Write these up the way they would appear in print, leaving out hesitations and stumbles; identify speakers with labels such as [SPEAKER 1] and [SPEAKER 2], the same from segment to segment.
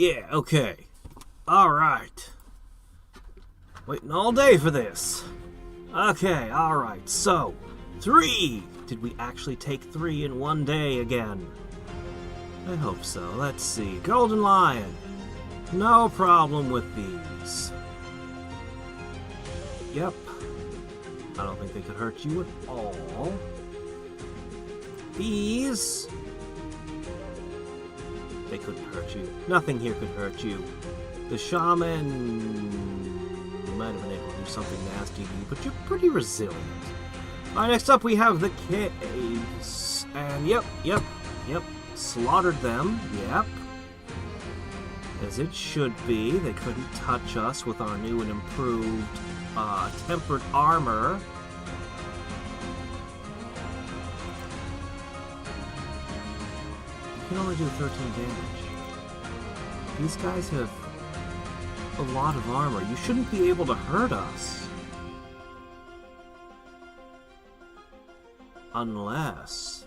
[SPEAKER 1] Yeah, okay. Alright. Waiting all day for this. Okay, alright, so 3! Did we actually take 3 in one day again? I hope so. Let's see. Golden Lion. No problem with these. Yep. I don't think they could hurt you at all. These. They couldn't hurt you. Nothing here could hurt you. The shaman might have been able to do something nasty to you, but you're pretty resilient. Alright, next up we have the caves. And yep. Slaughtered them. Yep. As it should be. They couldn't touch us with our new and improved tempered armor. You can only do 13 damage. These guys have a lot of armor. You shouldn't be able to hurt us. Unless...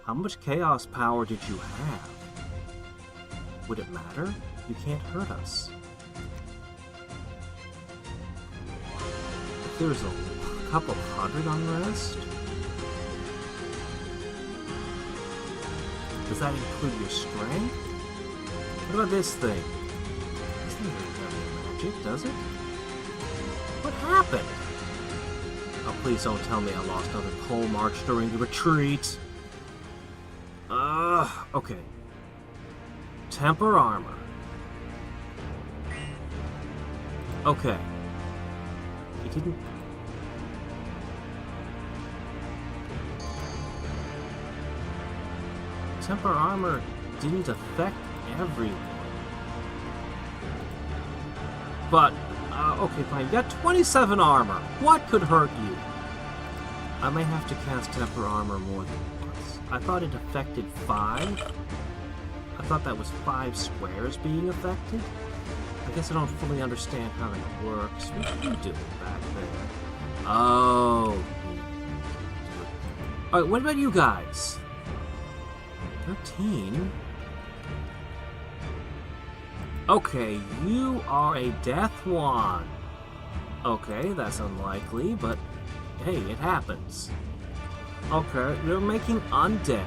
[SPEAKER 1] How much chaos power did you have? Would it matter? You can't hurt us. If there's a couple hundred unrest? Does that include your strength? What about this thing? This thing doesn't have any magic, does it? What happened? Oh, please don't tell me I lost another pole march during the retreat. Okay. Temper armor. Okay. He didn't... Temper armor didn't affect everyone. But, okay, fine. You got 27 armor. What could hurt you? I may have to cast temper armor more than once. I thought it affected 5. I thought that was 5 squares being affected. I guess I don't fully understand how that works. What are you doing back there? Oh. Alright, what about you guys? 13? Okay, you are a death one. Okay, that's unlikely, but hey, it happens. Okay, they're making undead.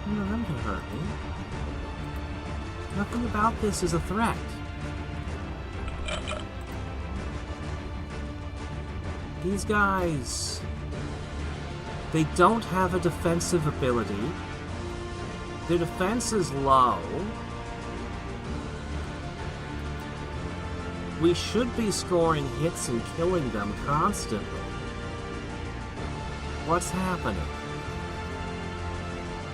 [SPEAKER 1] No, that can hurt me. Nothing about this is a threat. These guys... They don't have a defensive ability. Their defense is low. We should be scoring hits and killing them constantly. What's happening?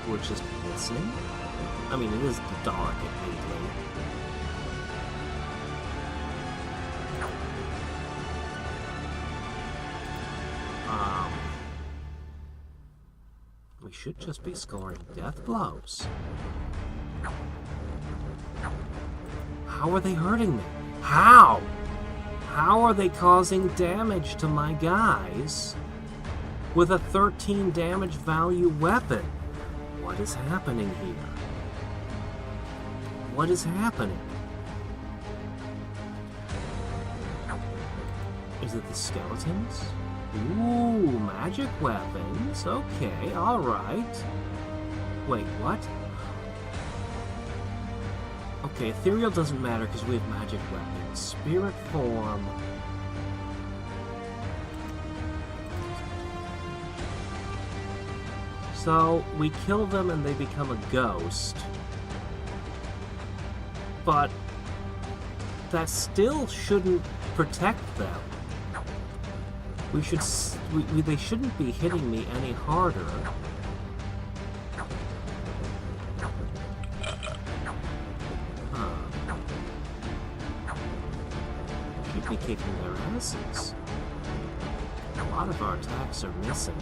[SPEAKER 1] We're just missing? I mean, it is dark admittedly. We should just be scoring death blows. How are they hurting me? How? How are they causing damage to my guys with a 13 damage value weapon? What is happening here? What is happening? Is it the skeletons? Ooh, magic weapons. Okay, alright. Wait, what? Okay, ethereal doesn't matter because we have magic weapons. Spirit form. So, we kill them and they become a ghost. But that still shouldn't protect them. They shouldn't be hitting me any harder. Should be kicking their asses. A lot of our attacks are missing,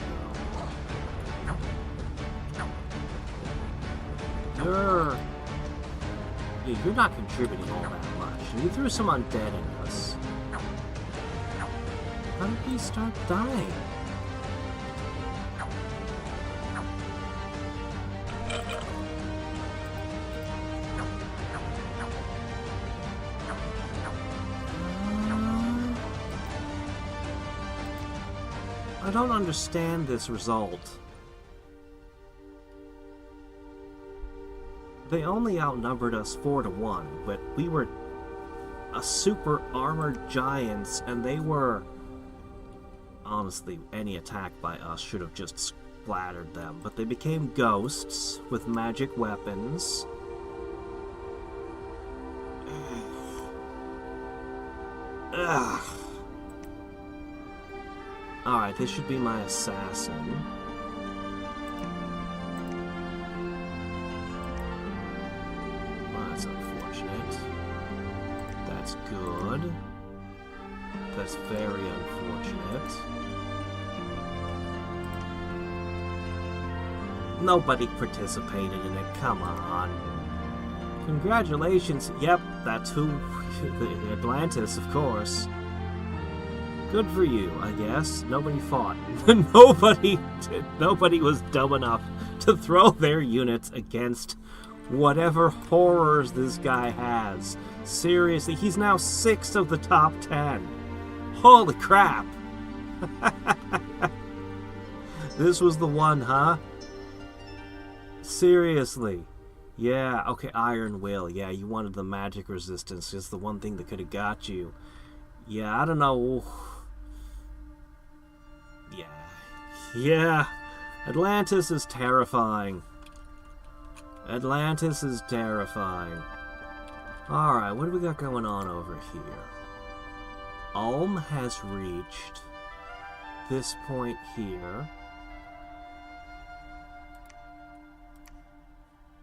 [SPEAKER 1] though. You're not contributing all that much. You threw some undead at us. How did we start dying? I don't understand this result. They only outnumbered us 4-1, but we were a super armored giants, and they were... Honestly, any attack by us should have just splattered them, but they became ghosts with magic weapons. Ugh. Alright, this should be my assassin. Well, that's unfortunate. That's good. That's very unfortunate. Nobody participated in it, come on. Congratulations. Yep, that's who... Atlantis, of course. Good for you, I guess. Nobody fought. Nobody was dumb enough to throw their units against whatever horrors this guy has. Seriously, he's now 6th of the top 10. Holy crap! This was the one, huh? Seriously. Yeah, okay, Iron Will. Yeah, you wanted the magic resistance. It's the one thing that could have got you. Yeah, I don't know. Yeah. Atlantis is terrifying. Atlantis is terrifying. Alright, what do we got going on over here? Ulm has reached this point here.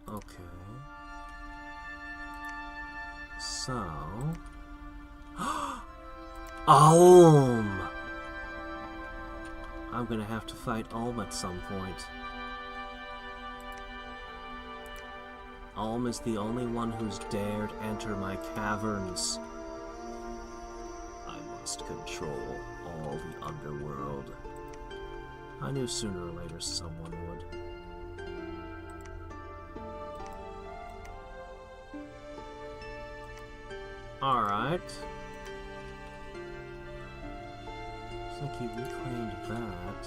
[SPEAKER 1] Okay. So... Ulm! I'm gonna have to fight Ulm at some point. Ulm is the only one who's dared enter my caverns. I must control all the underworld. I knew sooner or later someone would. Alright. Looks like you reclaimed that.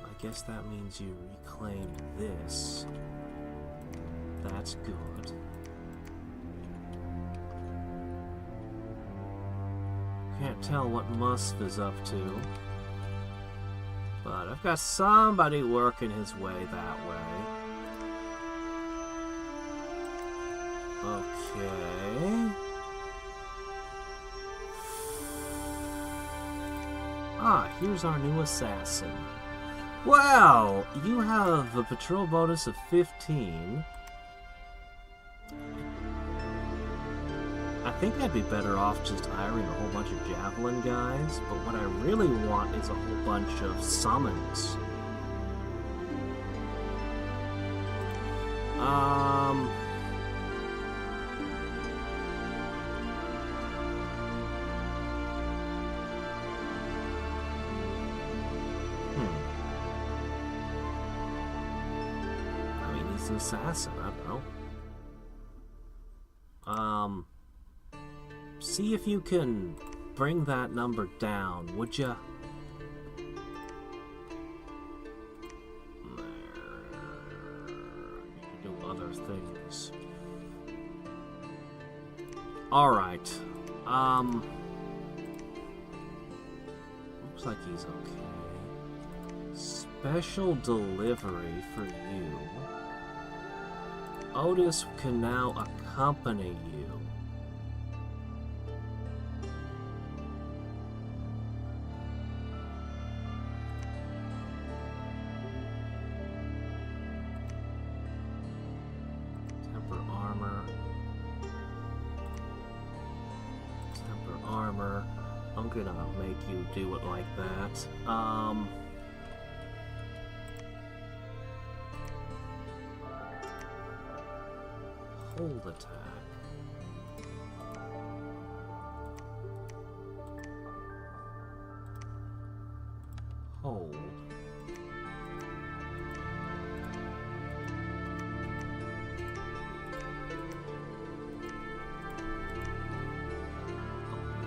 [SPEAKER 1] I guess that means you reclaimed this. That's good. Can't tell what Musk is up to. But I've got somebody working his way that way. Okay. Ah, here's our new assassin. Well, you have a patrol bonus of 15. I think I'd be better off just hiring a whole bunch of javelin guys, but what I really want is a whole bunch of summons. I mean, he's an assassin, I don't know. See if you can bring that number down, would ya? You can do other things. Alright. Looks like he's okay. Special delivery for you. Otis can now accompany you. I'm gonna make you do it like that. Hold attack. Hold.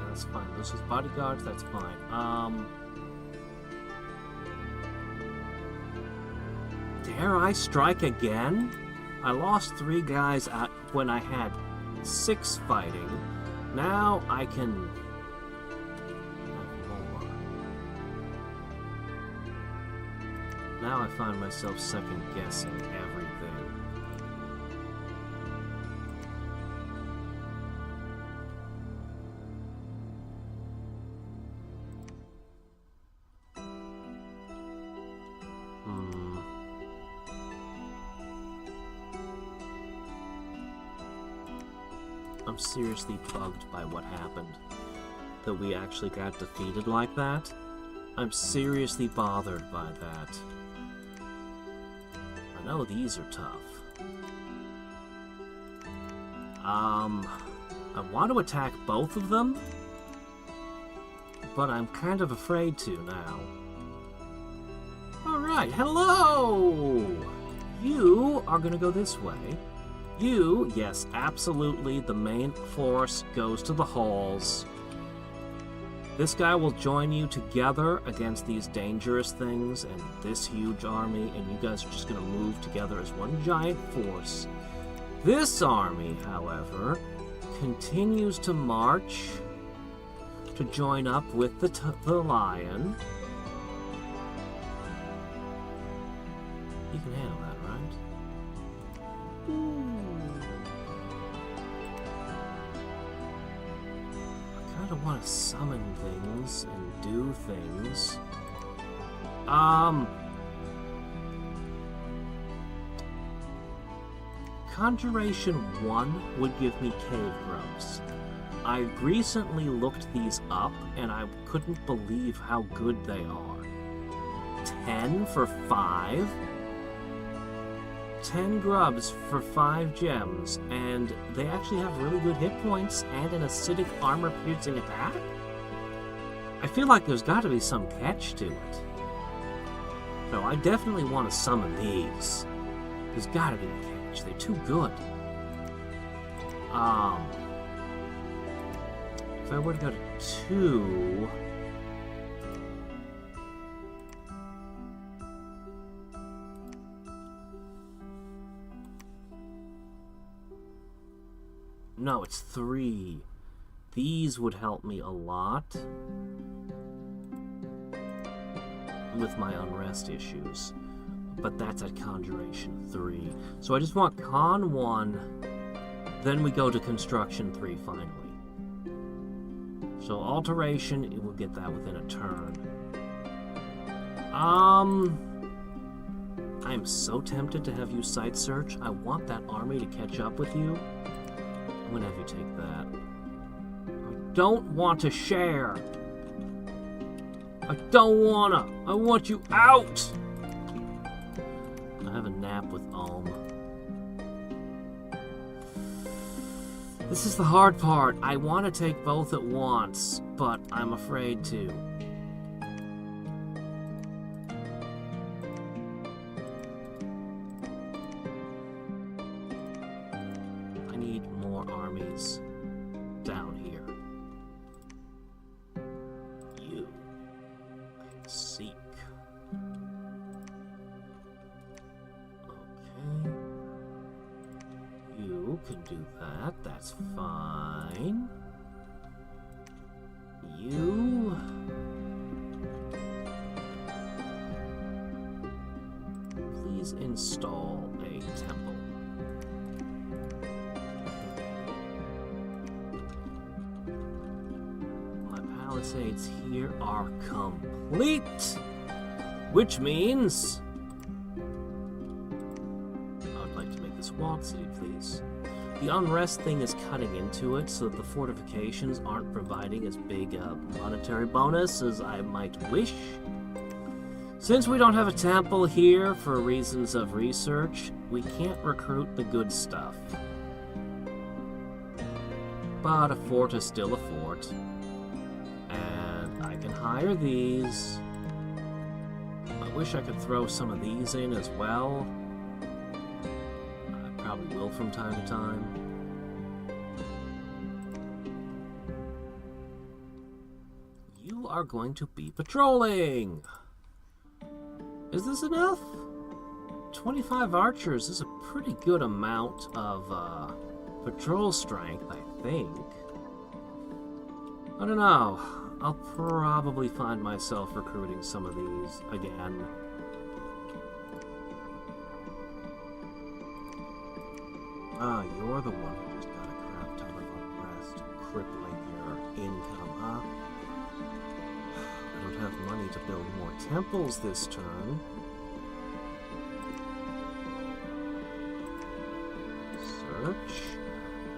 [SPEAKER 1] That's fine. Those are bodyguards, that's fine. Dare I strike again? I lost 3 guys when I had 6 fighting. Now I can... more. Now I find myself second-guessing everything. I'm seriously bugged by what happened. That we actually got defeated like that. I'm seriously bothered by that. I know these are tough. I want to attack both of them, but I'm kind of afraid to now. Alright, hello! You are gonna go this way. You, yes, absolutely, the main force goes to the halls. This guy will join you together against these dangerous things and this huge army, and you guys are just going to move together as one giant force. This army, however, continues to march to join up with the lion. You can handle that, right? I kind of want to summon things and do things. Conjuration 1 would give me cave grubs. I recently looked these up and I couldn't believe how good they are. 10 for 5? 10 grubs for 5 gems, and they actually have really good hit points and an acidic armor-piercing attack? I feel like there's got to be some catch to it. No, I definitely want to summon these. There's got to be a catch. They're too good. If I were to go to 2... No, it's 3. These would help me a lot with my unrest issues. But that's at Conjuration 3. So I just want Con 1, then we go to Construction 3 finally. So Alteration, it will get that within a turn. I'm so tempted to have you Site Search. I want that army to catch up with you. I'm gonna have you take that. I don't want to share. I don't wanna. I want you out. I have a nap with Ulm. This is the hard part. I want to take both at once, but I'm afraid to. I need more armies down here. You can seek. Okay. You can do that. That's fine. You... Please install a temple. My palisades here are complete, which means I would like to make this walled city, please. The unrest thing is cutting into it so that the fortifications aren't providing as big a monetary bonus as I might wish. Since we don't have a temple here for reasons of research, we can't recruit the good stuff. But a fort is still a fort. And I can hire these. I wish I could throw some of these in as well. Probably will from time to time. You are going to be patrolling. Is this enough? 25 archers is a pretty good amount of patrol strength, I think. I don't know. I'll probably find myself recruiting some of these again. Ah, you're the one who just got a crap ton of unrest, crippling your income, huh? I don't have money to build more temples this turn. Search.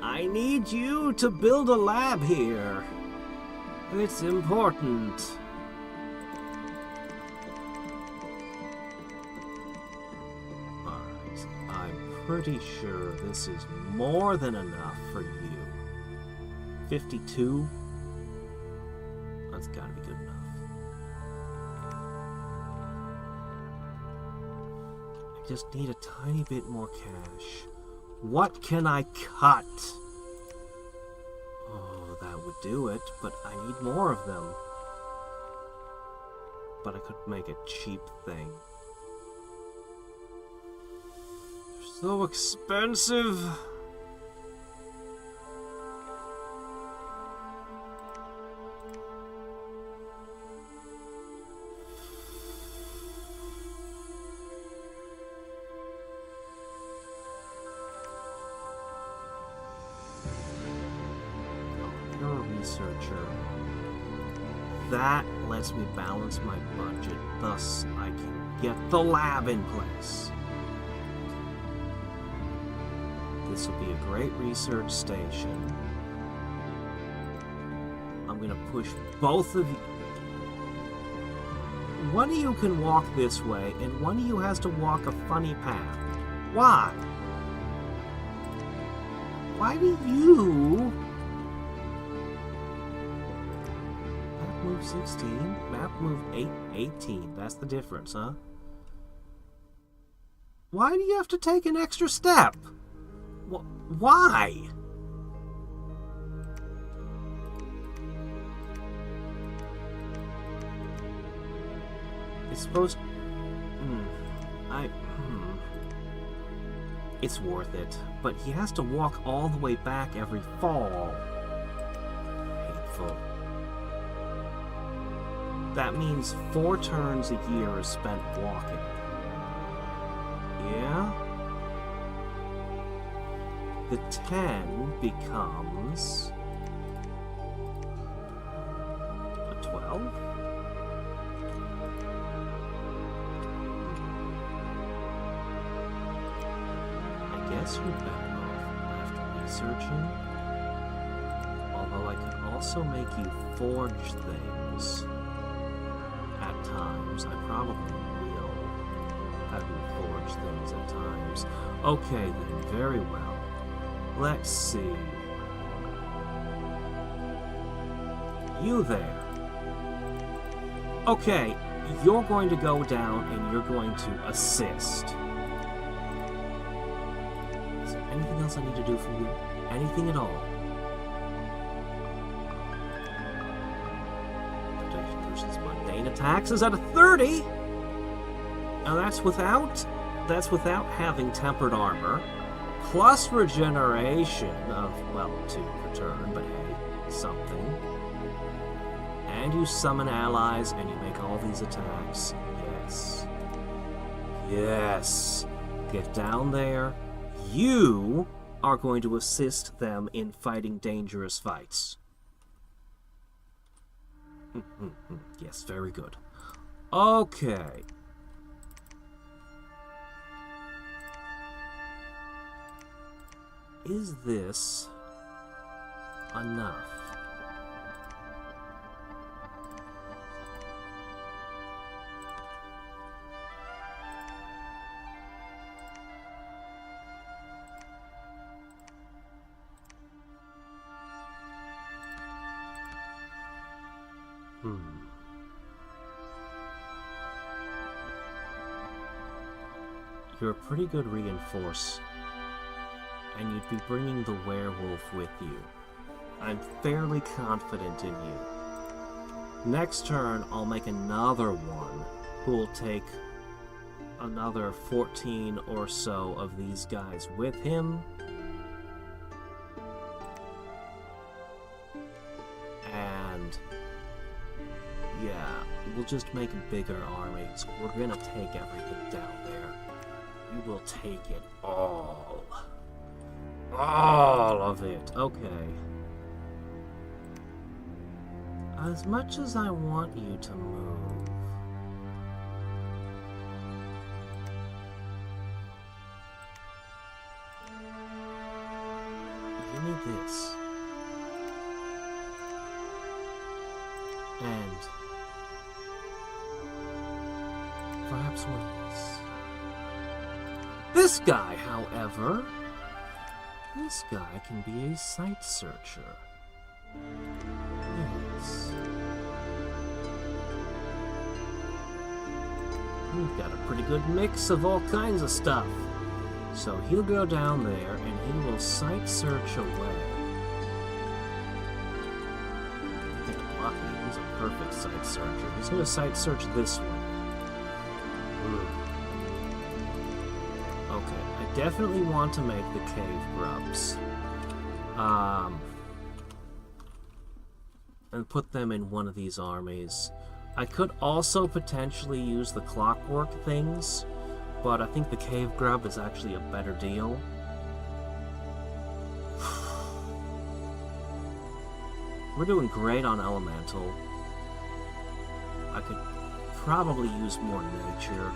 [SPEAKER 1] I need you to build a lab here. It's important. Alright, I'm pretty sure this is more than enough for you. 52? That's gotta be good enough. I just need a tiny bit more cash. What can I cut? Oh, that would do it, but I need more of them. But I could make a cheap thing. They're so expensive. Researcher. That lets me balance my budget, thus I can get the lab in place. This will be a great research station. I'm gonna push both of you. One of you can walk this way, and one of you has to walk a funny path. Why? Why do you... Move 16, map move 18. That's the difference, huh? Why do you have to take an extra step? Why? It's supposed... It's worth it, but he has to walk all the way back every fall. Hateful. That means 4 turns a year is spent walking. Yeah? The 10 becomes... a 12? I guess you're better off after researching. Although I could also make you forge things. At times, I probably will have you forge things at times. Okay then, very well. Let's see. You there. Okay, you're going to go down and you're going to assist. Is there anything else I need to do for you? Anything at all? Attacks is at a 30. Now that's without having tempered armor, plus regeneration of, well, 2 per turn, but hey, something. And you summon allies and you make all these attacks. Yes. Yes. Get down there. You are going to assist them in fighting dangerous fights. Yes, very good. Okay. Is this enough? You're a pretty good reinforce, and you'd be bringing the werewolf with you. I'm fairly confident in you. Next turn, I'll make another one who will take another 14 or so of these guys with him. And yeah, we'll just make bigger armies. We're gonna take everything down there. We will take it all. All of it. Okay. As much as I want you to move, give me this. And perhaps one of this. This guy, however, this guy can be a sight searcher. Yes. We've got a pretty good mix of all kinds of stuff. So he'll go down there and he will sight search away. Get lucky. He's a perfect sight searcher. He's going to sight search this way. Okay, I definitely want to make the cave grubs. And put them in one of these armies. I could also potentially use the clockwork things, but I think the cave grub is actually a better deal. We're doing great on elemental. I could probably use more nature.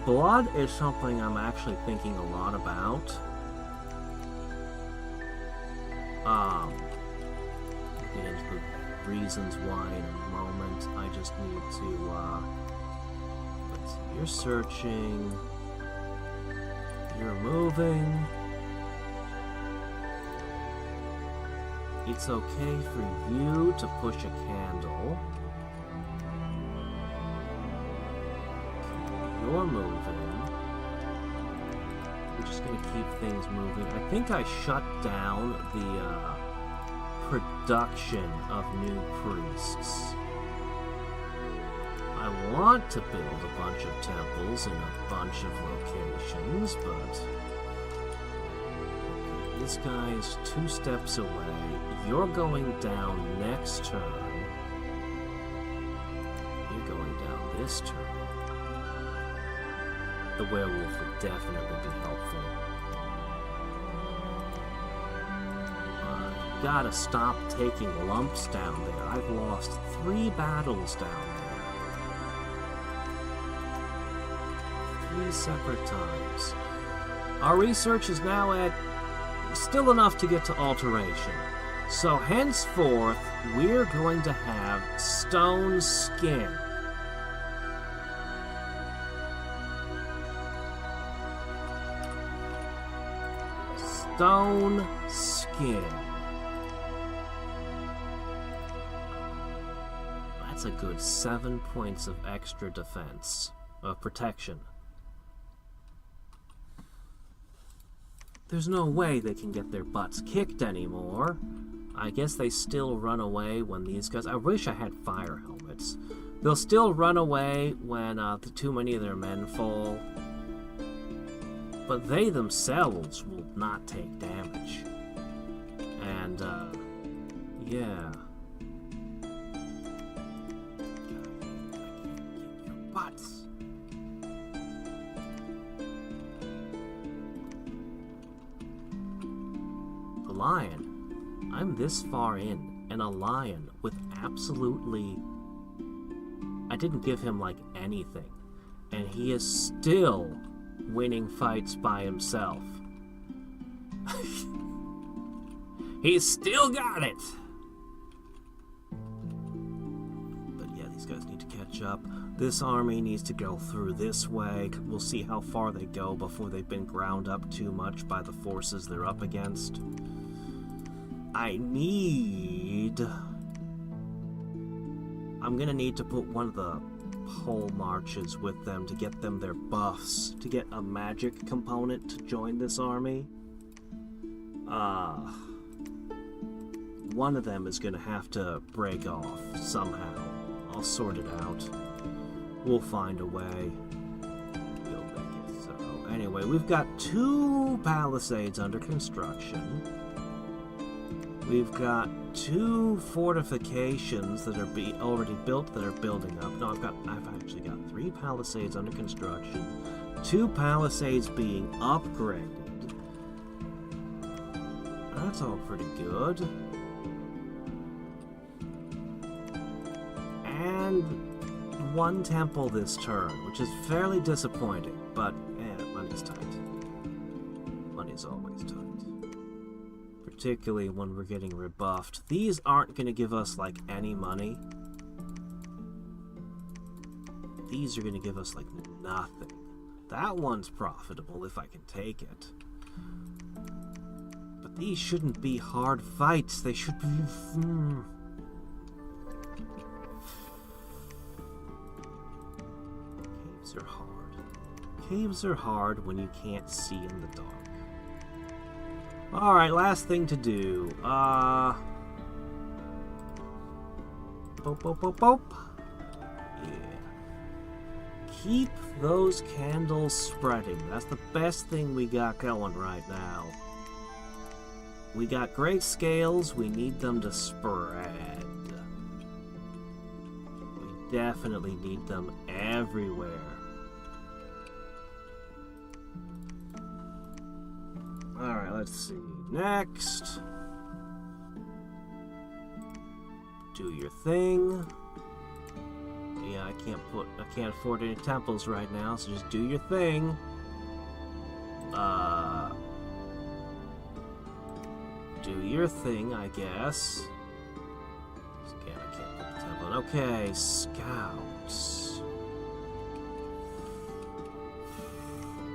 [SPEAKER 1] Blood is something I'm actually thinking a lot about. We'll get into the reasons why in a moment. I just need to, let's see, you're searching, you're moving. It's okay for you to push a candle. You're moving. We're just gonna keep things moving. I think I shut down the production of new priests. I want to build a bunch of temples in a bunch of locations, but okay, this guy is 2 steps away. You're going down next turn. You're going down this turn. The werewolf would definitely be helpful. I've gotta stop taking lumps down there. I've lost 3 battles down there. 3 separate times. Our research is now at still enough to get to alteration. So henceforth, we're going to have stone skin. Stone skin. That's a good 7 points of extra defense, of protection. There's no way they can get their butts kicked anymore. I guess they still run away when these guys... I wish I had fire helmets. They'll still run away when too many of their men fall. But they themselves will not take damage. And, yeah. Your butts. The lion. I'm this far in, and a lion with absolutely... I didn't give him, like, anything. And he is still winning fights by himself. He's still got it! But yeah, these guys need to catch up. This army needs to go through this way. We'll see how far they go before they've been ground up too much by the forces they're up against. I'm gonna need to put one of the pole marches with them to get them their buffs, to get a magic component to join this army. One of them is gonna have to break off somehow. I'll sort it out. We'll find a way. Anyway, we've got 2 palisades under construction. We've got 2 fortifications that are already built that are building up. No, I've actually got 3 palisades under construction. 2 palisades being upgraded. That's all pretty good. And 1 temple this turn, which is fairly disappointing, but money's tight. Money's always tight. Particularly when we're getting rebuffed. These aren't going to give us, like, any money. These are going to give us, like, nothing. That one's profitable if I can take it. But these shouldn't be hard fights. They should be... Caves are hard. Caves are hard when you can't see in the dark. Alright, last thing to do. Boop. Yeah. Keep those candles spreading. That's the best thing we got going right now. We got great scales. We need them to spread. We definitely need them everywhere. Alright, let's see. Next. Do your thing. Yeah, I can't afford any temples right now, so just do your thing. Do your thing, I guess. Again, I can't put the temple in. Okay, scouts.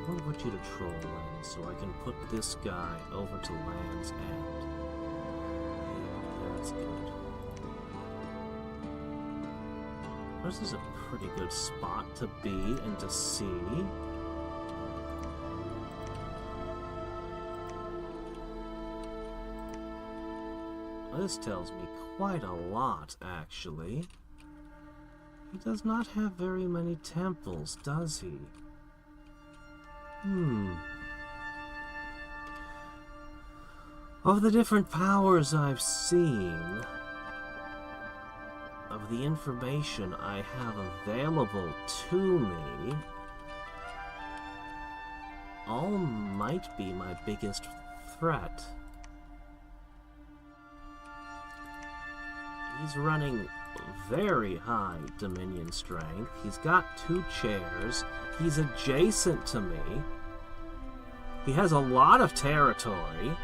[SPEAKER 1] I want you to troll land, so I can put this guy over to Land's End. Yeah, that's good. This is a pretty good spot to be and to see. This tells me quite a lot, actually. He does not have very many temples, does he? Of the different powers I've seen, of the information I have available to me, all might be my biggest threat. He's running very high Dominion strength. He's got 2 chairs. He's adjacent to me. He has a lot of territory.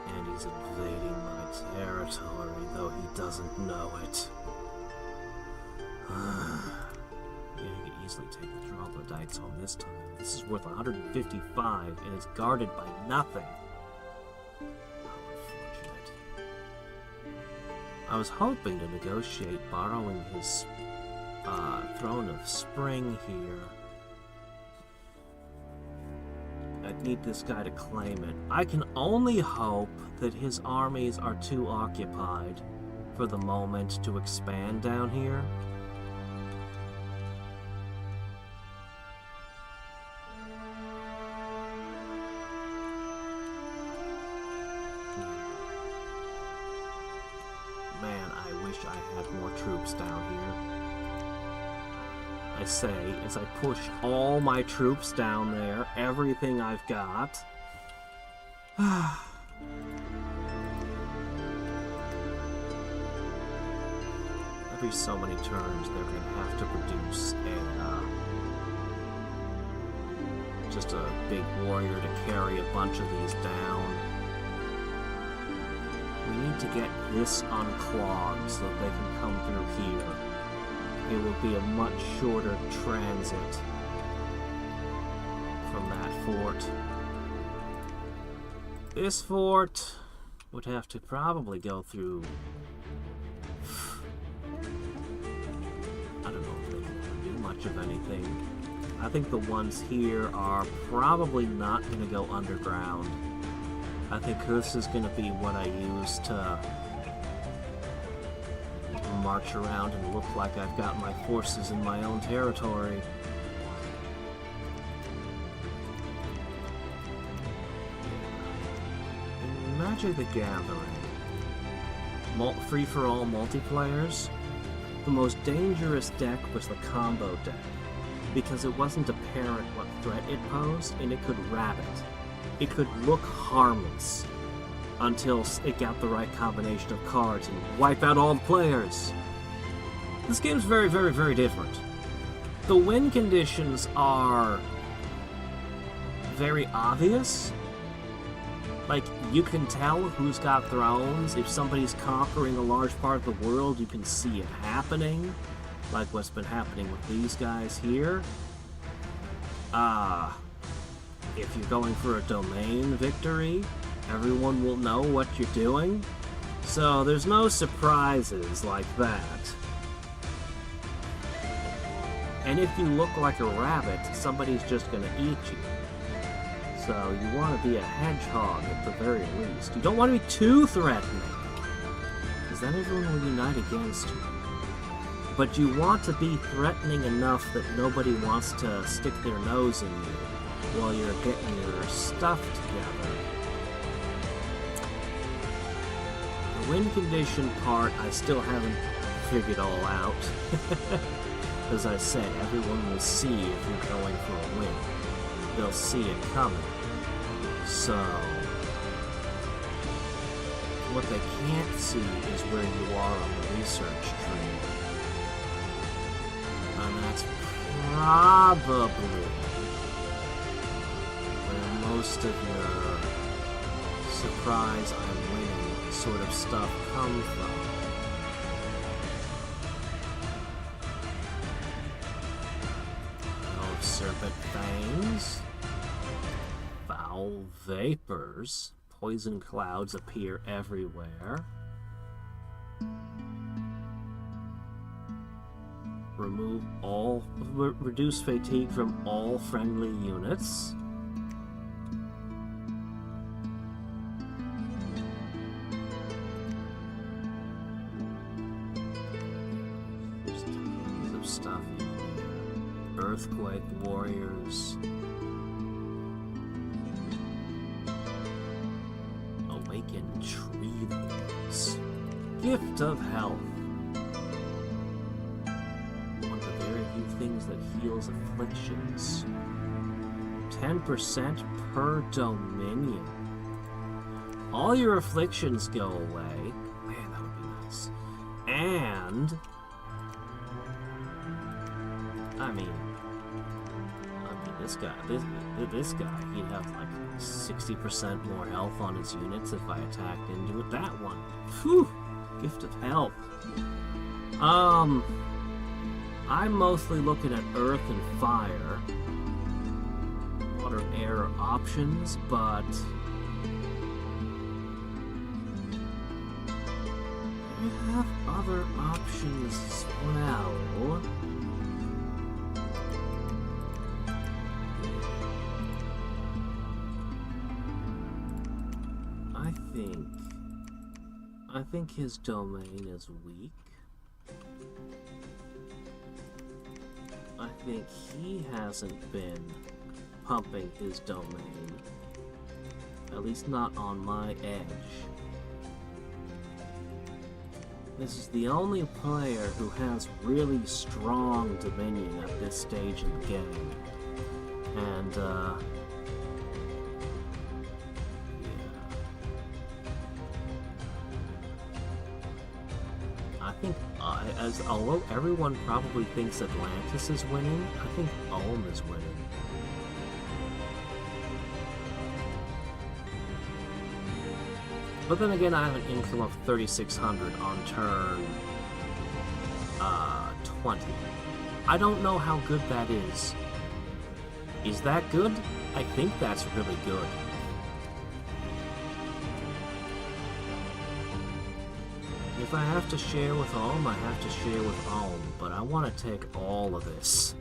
[SPEAKER 1] And he's invading my territory, though he doesn't know it. Yeah, he could easily take the troglodytes home this time. This is worth 155 and is guarded by nothing. I was hoping to negotiate borrowing his Throne of Spring here. I'd need this guy to claim it. I can only hope that his armies are too occupied for the moment to expand down here. I had more troops down here. I say, as I push all my troops down there, everything I've got. Every so many turns, they're going to have to produce just a big warrior to carry a bunch of these down. We need to get this unclogged so that they can come through here. It will be a much shorter transit from that fort. This fort would have to probably go through... I don't know if they can do much of anything. I think the ones here are probably not going to go underground. I think this is going to be what I use to march around and look like I've got my forces in my own territory. In Magic the Gathering, free-for-all multiplayers, the most dangerous deck was the combo deck, because it wasn't apparent what threat it posed, and it could rabbit. It could look harmless until it got the right combination of cards and wipe out all the players. This game's very, very, very different. The win conditions are very obvious. Like, you can tell who's got thrones. If somebody's conquering a large part of the world, you can see it happening. Like what's been happening with these guys here. If you're going for a domain victory, everyone will know what you're doing. So there's no surprises like that. And if you look like a rabbit, somebody's just going to eat you. So you want to be a hedgehog at the very least. You don't want to be too threatening, because then everyone will unite against you. But you want to be threatening enough that nobody wants to stick their nose in you while you're getting your stuff together. The win condition part, I still haven't figured all out. As I said, everyone will see if you're going for a win. They'll see it coming. So, what they can't see is where you are on the research tree. And that's probably where most of your surprise I'm winning sort of stuff come from. Serpent fangs, foul vapors, poison clouds appear everywhere. Reduce fatigue from all friendly units. There's tons of stuff in here. Earthquake warriors. Awakened tree lords. Gift of health. One of the very few things that heals afflictions. 10% per dominion. All your afflictions go away. Man, that would be nice. And I mean, this guy, he'd have like 60% more health on his units if I attacked into it. That one, whew, gift of health. I'm mostly looking at earth and fire. Water and air are options, but we have other options as well. I think his domain is weak. I think he hasn't been pumping his domain. At least not on my edge. This is the only player who has really strong dominion at this stage in the game. And, although everyone probably thinks Atlantis is winning, I think Ulm is winning. But then again, I have an income of 3,600 on turn 20. I don't know how good that is. Is that good? I think that's really good. If I have to share with Ulm, I have to share with Ulm, but I want to take all of this.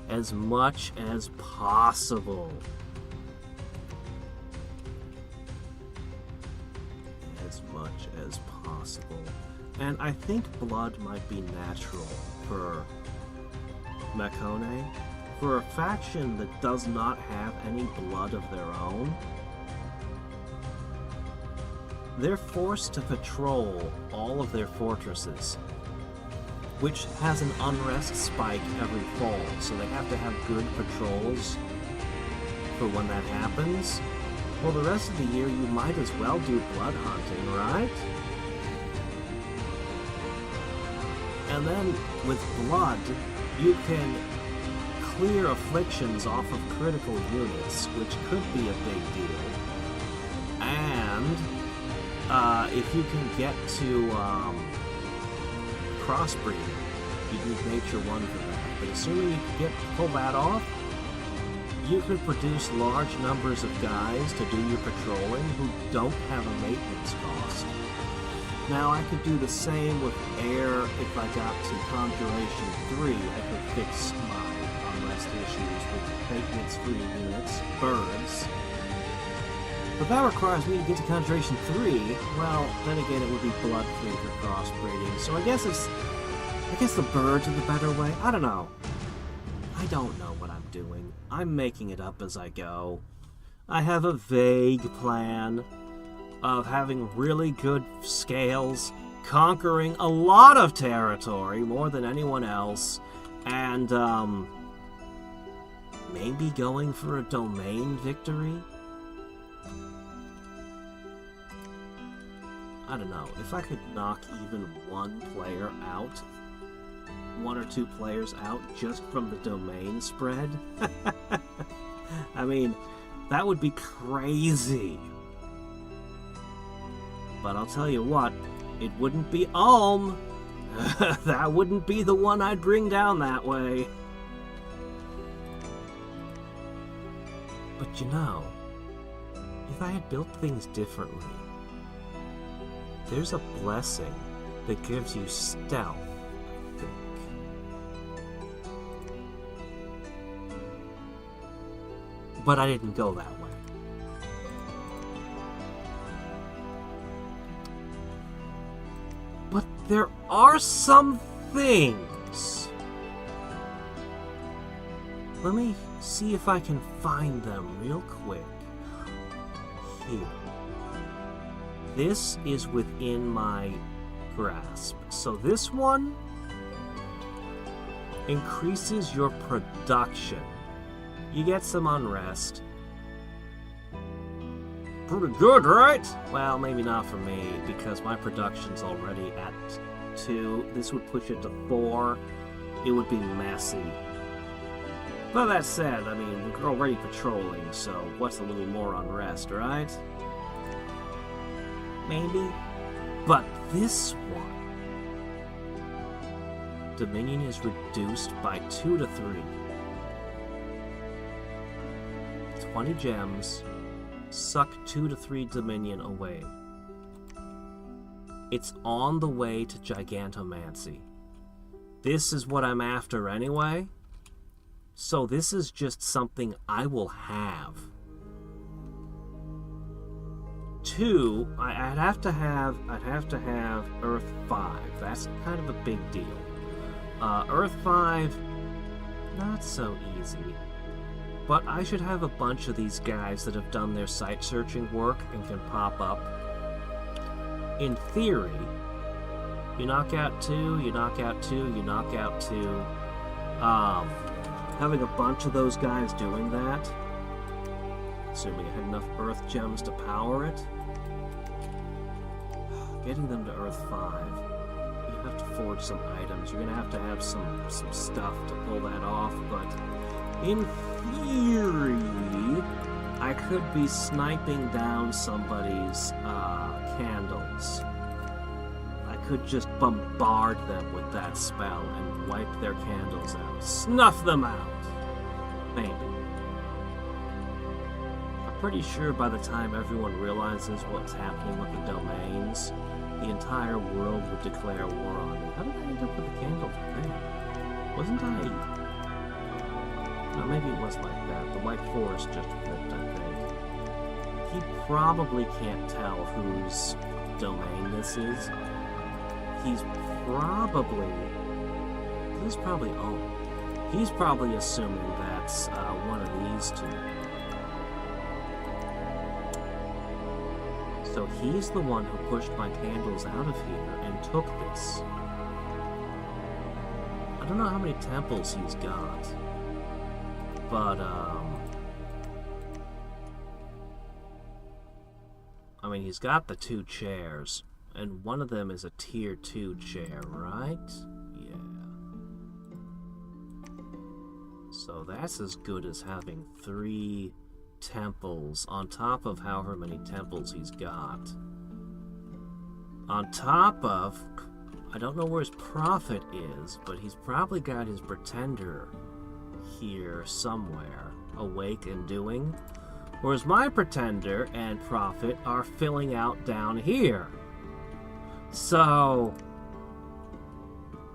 [SPEAKER 1] As much as possible. As much as possible. And I think blood might be natural for Makone. For a faction that does not have any blood of their own, they're forced to patrol all of their fortresses, which has an unrest spike every fall, so they have to have good patrols for when that happens. Well, the rest of the year you might as well do blood hunting, right? And then with blood, you can clear afflictions off of critical units, which could be a big deal. And if you can get to crossbreeding, you need nature 1 for that. But assuming you can pull that off, you could produce large numbers of guys to do your patrolling who don't have a maintenance cost. Now, I could do the same with air if I got to Conjuration 3. I could fix my unrest issues with maintenance-free units, birds. But that requires me to get to Conjuration 3. Well, then again, it would be blood-free for crossbreeding. So I guess the birds are the better way. I don't know. I don't know what I'm doing. I'm making it up as I go. I have a vague plan of having really good scales, conquering a lot of territory, more than anyone else, and maybe going for a domain victory? I don't know. If I could knock even one player out, 1 or 2 players out just from the domain spread, I mean, that would be crazy. But I'll tell you what, it wouldn't be Ulm. That wouldn't be the one I'd bring down that way. But you know, if I had built things differently, there's a blessing that gives you stealth, I think. But I didn't go that way. But there are some things. Let me see if I can find them real quick. Here. This is within my grasp. So this one increases your production. You get some unrest. Pretty good, right? Well, maybe not for me, because my production's already at 2. This would push it to 4. It would be messy. But that said, I mean, we're already patrolling, so what's a little more unrest, right? Maybe. But this one, Dominion is reduced by 2 to 3. 20 gems, suck 2 to 3 Dominion away. It's on the way to Gigantomancy. This is what I'm after anyway. So this is just something I will have. 2, I'd have to have Earth 5. That's kind of a big deal. Earth 5, not so easy. But I should have a bunch of these guys that have done their site searching work and can pop up. In theory, you knock out 2, you knock out 2, you knock out 2. Having a bunch of those guys doing that, assuming I had enough Earth gems to power it, getting them to Earth 5, you have to forge some items. You're going to have some stuff to pull that off, but in theory, I could be sniping down somebody's candles. I could just bombard them with that spell and wipe their candles out. Snuff them out! Maybe. I'm pretty sure by the time everyone realizes what's happening with the domains, the entire world would declare war on me. How did I end up with the candle thing? Wasn't I... No, maybe it was like that. The White Forest just flipped, I think. He probably can't tell whose domain this is. he's probably... This is probably... Oh. He's probably assuming that's one of these two. So he's the one who pushed my candles out of here and took this. I don't know how many temples he's got. But, I mean, he's got the 2 chairs. And one of them is a tier 2 chair, right? Yeah. So that's as good as having 3 temples on top of however many temples he's got. On top of, I don't know where his prophet is, but he's probably got his pretender here somewhere, awake and doing. Whereas my pretender and prophet are filling out down here. So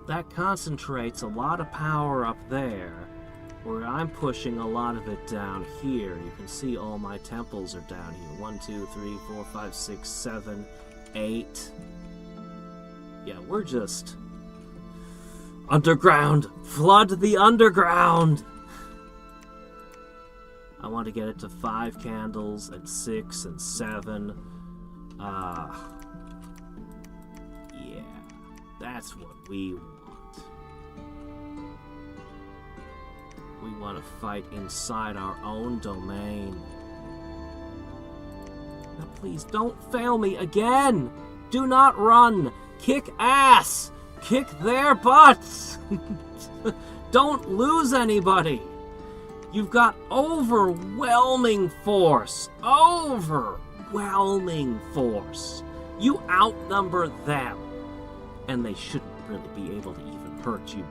[SPEAKER 1] that concentrates a lot of power up there, where I'm pushing a lot of it down here. You can see all my temples are down here. 1, 2, 3, 4, 5, 6, 7, 8. Yeah, we're just... Underground! Flood the underground! I want to get it to 5 candles, and 6, and 7. Yeah, that's what we want. We want to fight inside our own domain. Now please, don't fail me again! Do not run! Kick ass! Kick their butts! Don't lose anybody! You've got overwhelming force! Overwhelming force! You outnumber them! And they shouldn't really be able to even hurt you.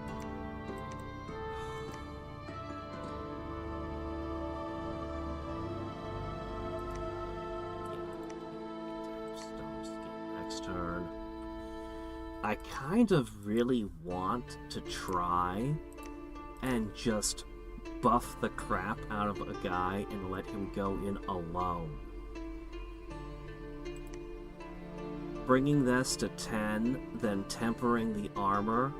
[SPEAKER 1] Next turn. I kind of really want to try and just buff the crap out of a guy and let him go in alone. Bringing this to 10, then tempering the armor.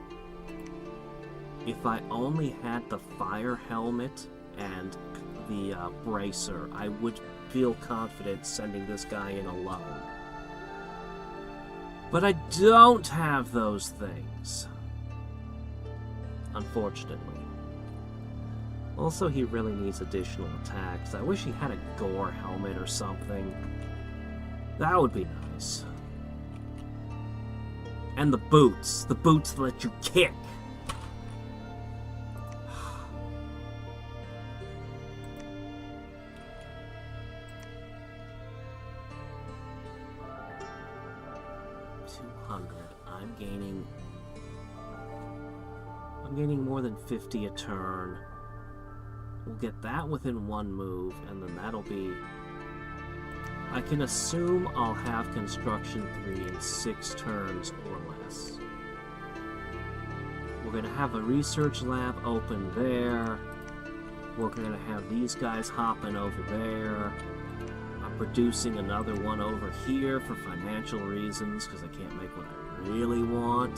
[SPEAKER 1] If I only had the fire helmet and the bracer, I would feel confident sending this guy in alone. But I don't have those things, unfortunately. Also, he really needs additional attacks. I wish he had a gore helmet or something. That would be nice. And the boots. The boots let you kick. I'm gaining more than 50 a turn. We'll get that within 1 move, and then that'll be... I can assume I'll have Construction 3 in 6 turns or less. We're going to have a research lab open there. We're going to have these guys hopping over there. I'm producing another one over here for financial reasons, because I can't make what I really want.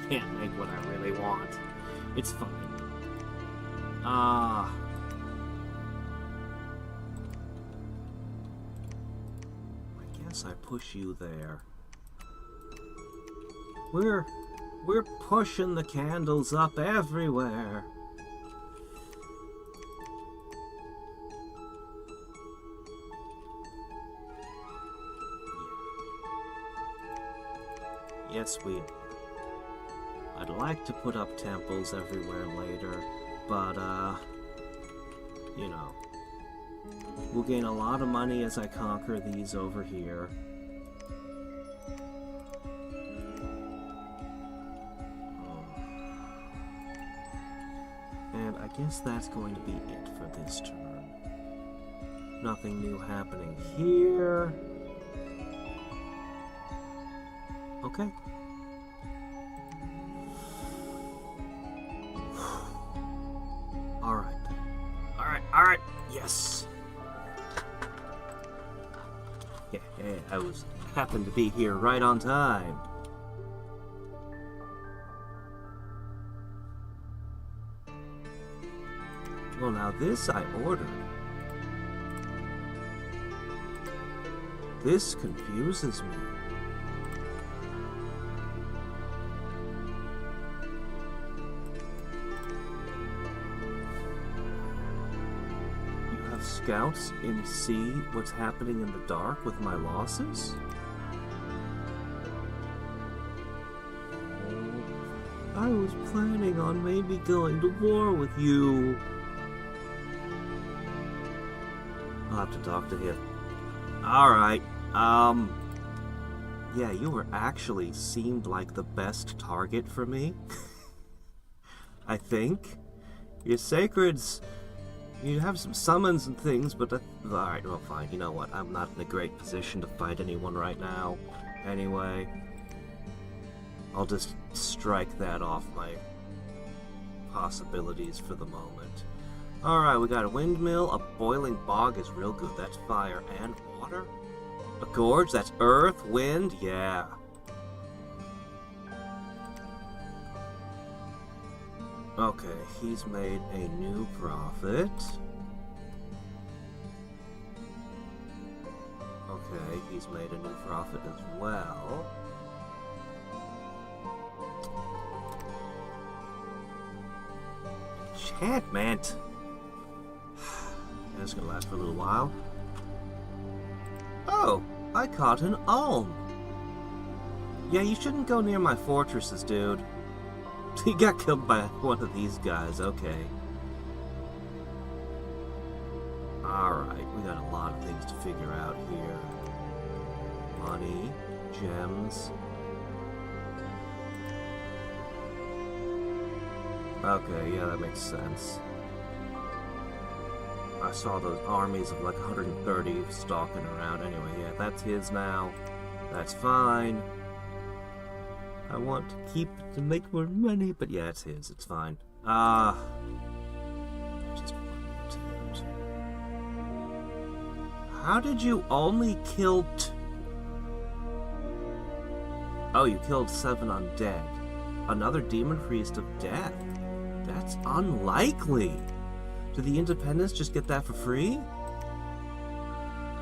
[SPEAKER 1] Can't make what I really want. It's fine. I guess I push you there. We're pushing the candles up everywhere. Yes, we... I'd like to put up temples everywhere later, but, you know, we'll gain a lot of money as I conquer these over here. And I guess that's going to be it for this turn. Nothing new happening here. Okay. Alright, yes. Yeah, I happened to be here right on time. Well, now this I ordered. This confuses me. You have scouts and see what's happening in the dark with my losses? I was planning on maybe going to war with you. I'll have to talk to him. Alright, yeah, you actually seemed like the best target for me. I think. Your sacreds, you have some summons and things, but alright, well fine, you know what, I'm not in a great position to fight anyone right now. Anyway, I'll just strike that off my possibilities for the moment. Alright, we got a windmill, a boiling bog is real good, that's fire and water. A gorge, that's earth, wind, yeah. Okay, he's made a new prophet. Okay, he's made a new prophet as well. Enchantment! That's gonna last for a little while. Oh, I caught an ulm. Yeah, you shouldn't go near my fortresses, dude. He got killed by one of these guys, okay. Alright, we got a lot of things to figure out here. Money, gems. Okay, yeah, that makes sense. I saw those armies of like 130 stalking around. Anyway, yeah, that's his now. That's fine. I want to keep it to make more money, but yeah, it's his. It's fine. Just one dude. How did you only kill Oh, you killed 7 undead. Another demon priest of death. That's unlikely. Did the Independents just get that for free?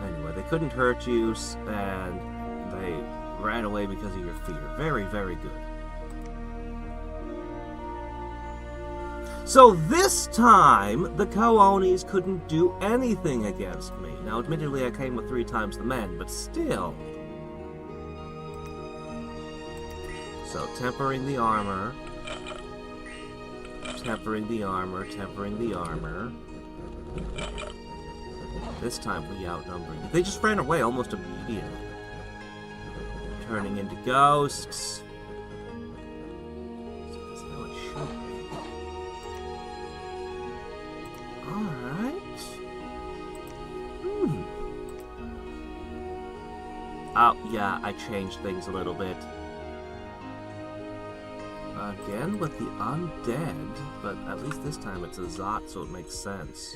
[SPEAKER 1] Anyway, they couldn't hurt you, and they ran away because of your fear. Very, very good. So this time, the Ko-Onis couldn't do anything against me. Now, admittedly, I came with 3 times the men, but still. So, tempering the armor. Tempering the armor, tempering the armor. This time we outnumbered. They just ran away almost immediately. Turning into ghosts. That's how it should be. Alright. Oh, yeah, I changed things a little bit. Again with the undead, but at least this time it's a Zot, so it makes sense.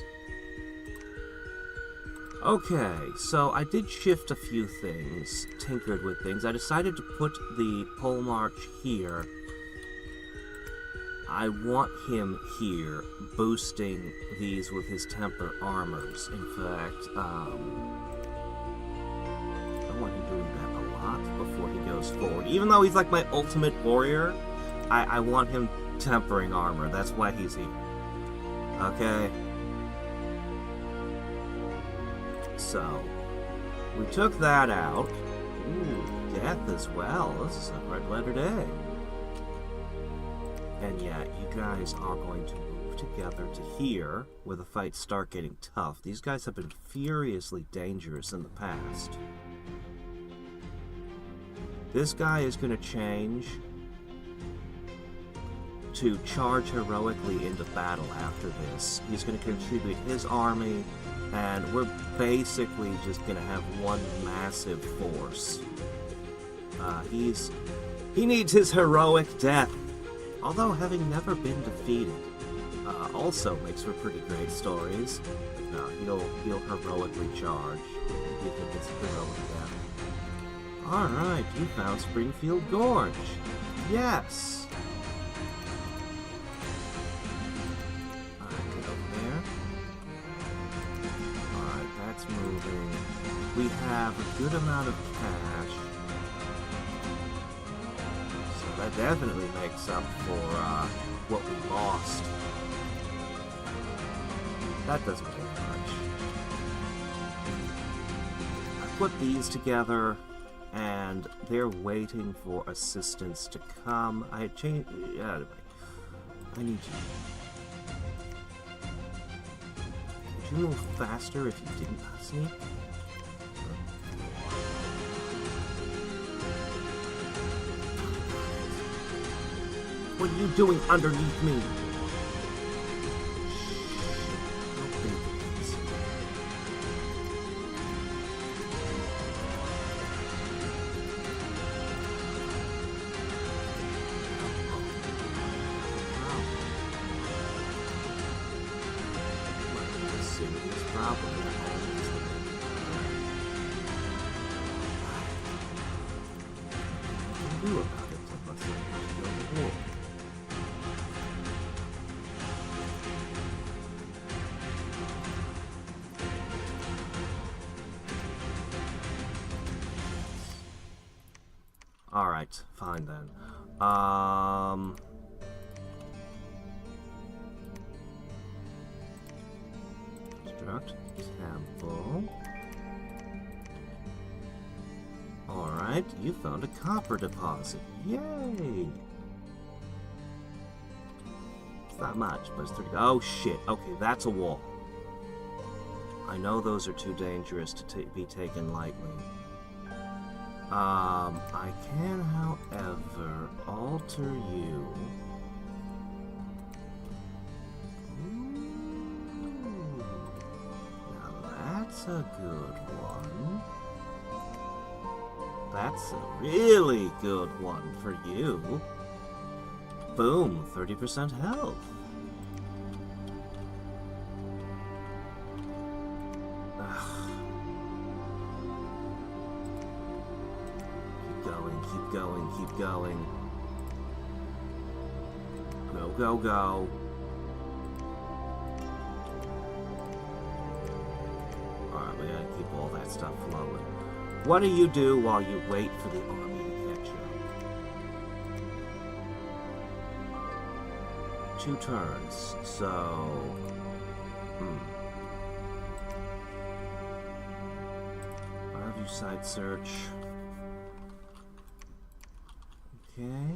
[SPEAKER 1] Okay, so I did shift a few things, tinkered with things. I decided to put the pole march here. I want him here, boosting these with his temper armors. In fact, I want him doing that a lot before he goes forward. Even though he's like my ultimate warrior, I want him tempering armor. That's why he's here. Okay. So, we took that out. Ooh, death as well. This is a red letter day. And yeah, you guys are going to move together to here, where the fights start getting tough. These guys have been furiously dangerous in the past. This guy is going to change to charge heroically into battle after this. He's going to contribute his army, and we're basically just going to have one massive force. He needs his heroic death, although having never been defeated also makes for pretty great stories. No, he'll heroically charge. If you think it's heroic death. Alright, you found Springfield Gorge. Yes! Alright, get over there. Alright, that's moving. We have a good amount of cash. So that definitely makes up for what we lost. That doesn't take much. I put these together, and they're waiting for assistance to come. I had changed. Anyway, I need you. Would you move faster if you didn't sneak? What are you doing underneath me? Alright, fine then. Construct temple. Alright, you found a copper deposit. Yay! It's not much, but it's 30. Oh shit, okay, that's a wall. I know those are too dangerous to be taken lightly. I can, however, alter you. Ooh, now that's a good one. That's a really good one for you. Boom, 30% health. Keep going. Go, go, go. Alright, we gotta keep all that stuff flowing. What do you do while you wait for the army to catch up? 2 turns, so... I'll have you side search. Okay.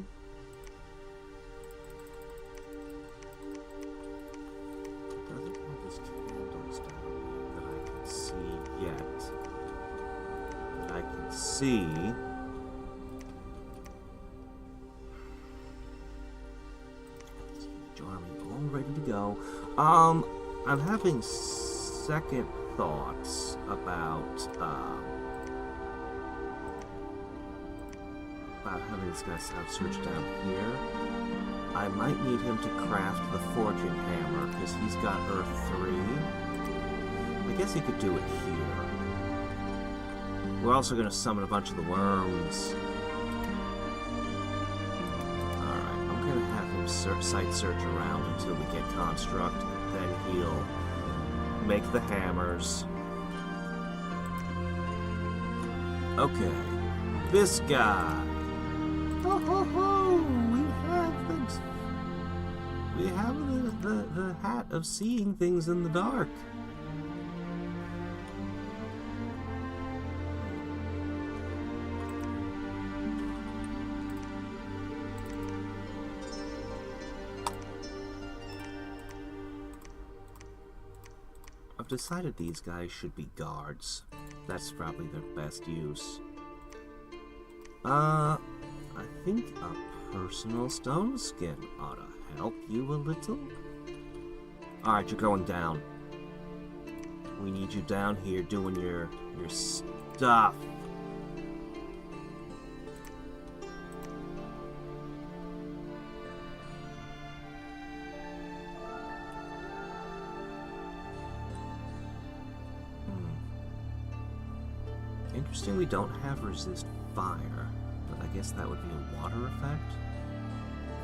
[SPEAKER 1] It doesn't have his candles down here that I can see yet. That I can see. Army all ready to go. I'm having second thoughts about having this guy have search down here. I might need him to craft the forging hammer, because he's got Earth 3. I guess he could do it here. We're also going to summon a bunch of the worms. Alright, I'm going to have him site search around until we get construct, then he'll make the hammers. Okay, this guy. Ho ho ho! We have the hat of seeing things in the dark. I've decided these guys should be guards. That's probably their best use. I think a personal stone skin ought to help you a little. Alright, you're going down. We need you down here doing your stuff. Interesting, we don't have resist fire, but I guess that would be a water effect.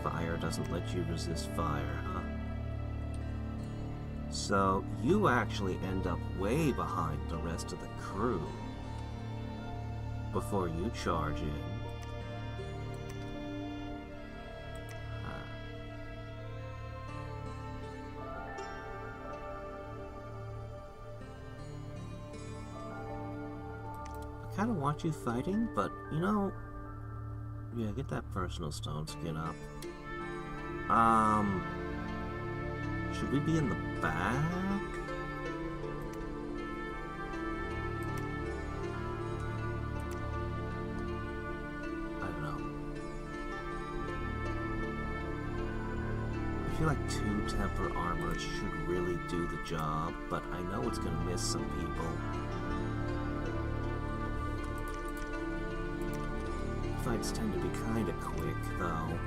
[SPEAKER 1] Fire doesn't let you resist fire, huh? So you actually end up way behind the rest of the crew before you charge in. I kind of want you fighting, but you know, yeah, get that personal stone skin up. Should we be in the back? I don't know. I feel like 2 temper armors should really do the job, but I know it's gonna miss some people. Fights tend to be kinda quick, though.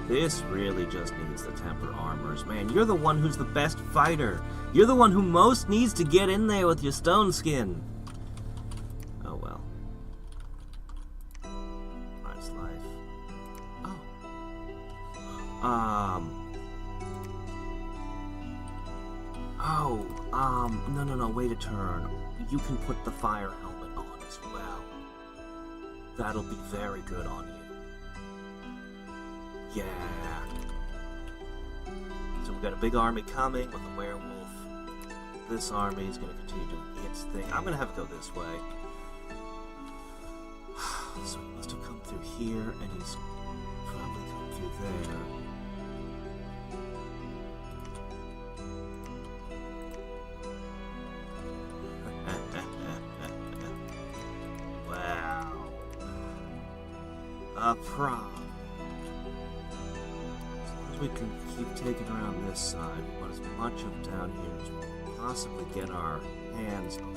[SPEAKER 1] This really just needs the temper armors. Man, you're the one who's the best fighter. You're the one who most needs to get in there with your stone skin. Oh well. Nice life. No, wait a turn. You can put the fire helmet on as well. That'll be very good on you. Yeah. So we've got a big army coming with a werewolf. This army is going to continue doing its thing. I'm going to have it go this way. So he must have come through here, and he's probably come through there. Wow. A prom. We can keep taking around this side. We want as much of down here as we can possibly get our hands on.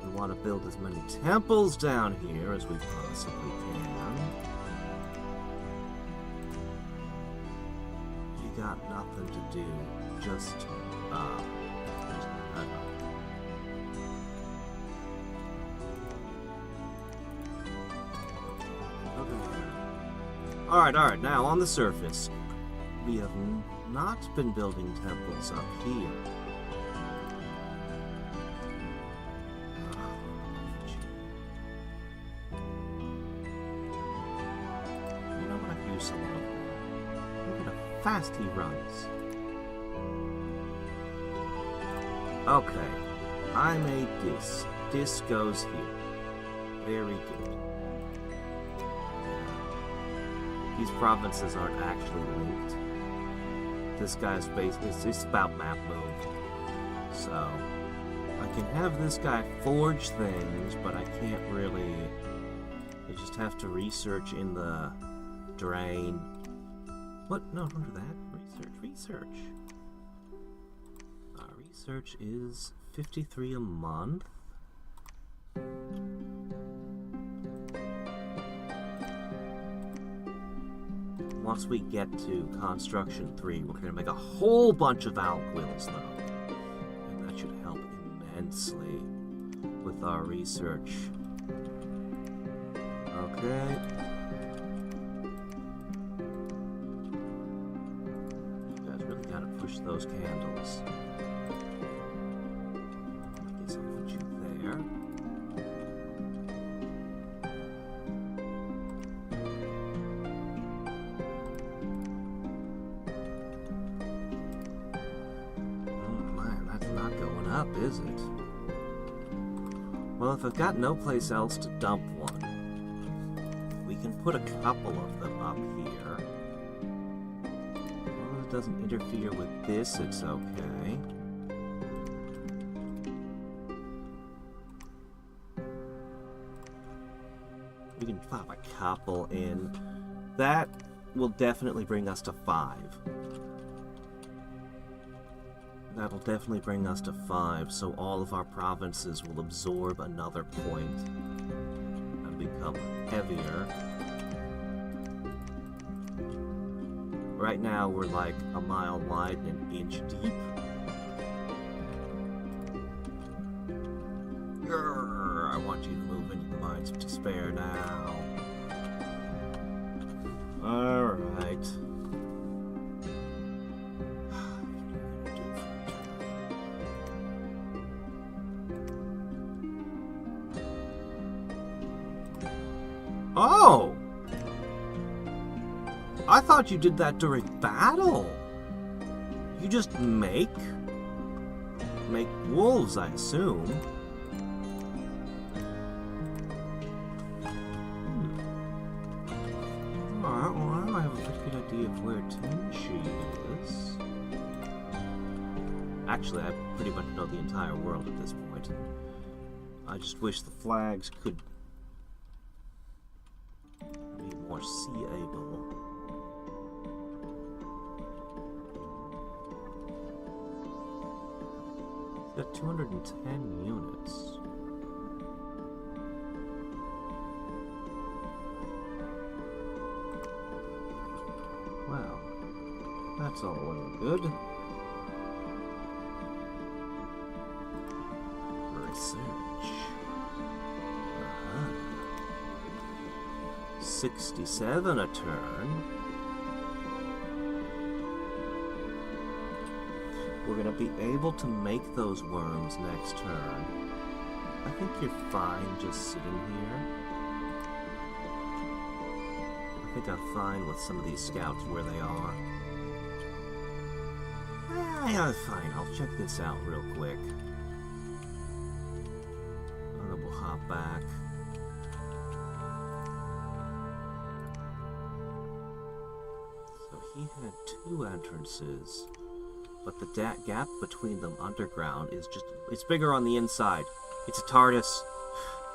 [SPEAKER 1] We want to build as many temples down here as we possibly can. You got nothing to do. Just, Alright, now on the surface. We have not been building temples up here. You know what? I can use someone over there. Look at how fast he runs. Okay. I made this. This goes here. Very good. These provinces aren't actually linked. This guy's base is just about map move. So I can have this guy forge things, but I can't really. I just have to research in the drain. What? No, don't do that. Research. Research is 53 a month. Once we get to Construction 3, we're going to make a whole bunch of Alquills, though. And that should help immensely with our research. Okay. You guys really got to push those candles. I guess I'll put you there. Is it? Well, if I've got no place else to dump one, we can put a couple of them up here. Well, it doesn't interfere with this, it's okay. We can pop a couple in. That will definitely bring us to 5. That'll definitely bring us to 5, so all of our provinces will absorb another point and become heavier. Right now, we're like a mile wide and an inch deep. to spare now. Alright. Oh! I thought you did that during battle. You just make wolves, I assume. Alright, well, I have a pretty good idea of where Tenchi is. Actually, I pretty much know the entire world at this point. I just wish the flags could be more seeable. It's got 210 units. Wow, that's all well and good. Research. 67 a turn. We're gonna be able to make those worms next turn. I think you're fine just sitting here. I think I'm fine with some of these scouts where they are. Yeah, fine. I'll check this out real quick. And then we'll hop back. So he had 2 entrances, but the gap between them underground is just, it's bigger on the inside. It's a TARDIS.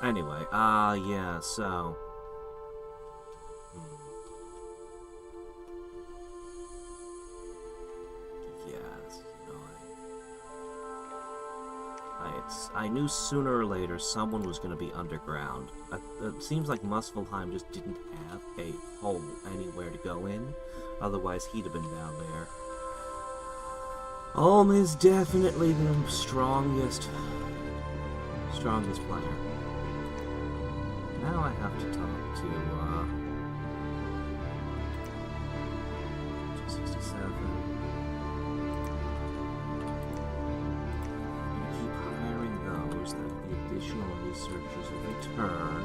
[SPEAKER 1] Anyway, yeah, so... I knew sooner or later someone was going to be underground. It seems like Muspelheim just didn't have a hole anywhere to go in. Otherwise, he'd have been down there. Ulm is definitely the strongest player. Now I have to talk to, 267. The additional researchers every turn.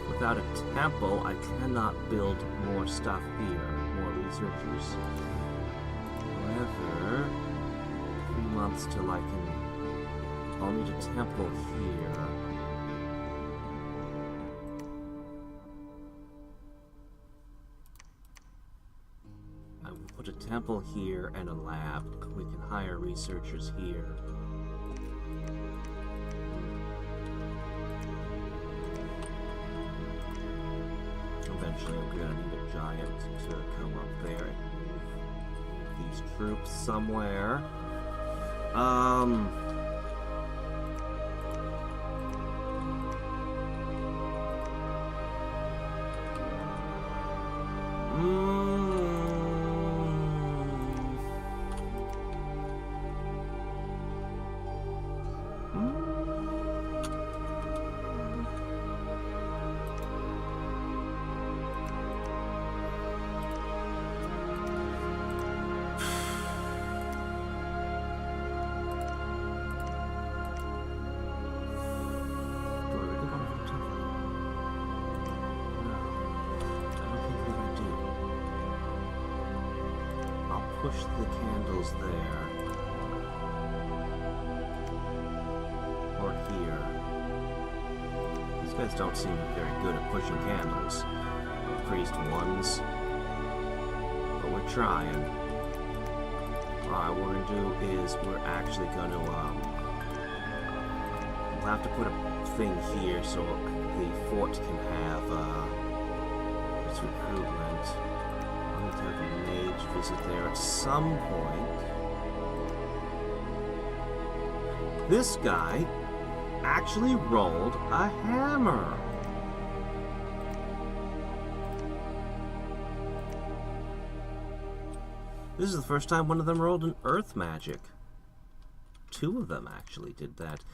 [SPEAKER 1] Without a temple, I cannot build more stuff here, more researchers. However, 3 months till I can... I'll need a temple here. I will put a temple here and a lab. We can hire researchers here. Eventually I'm gonna need a giant to come up there and move these troops somewhere. Push the candles there. Or here. These guys don't seem very good at pushing candles. Priest ones. But we're trying. Alright, what we're gonna do is we're actually gonna, we'll have to put a thing here so the fort can have, its recruitment. I'm going to have a mage visit there at some point. This guy actually rolled a hammer. This is the first time one of them rolled an earth magic. 2 of them actually did that.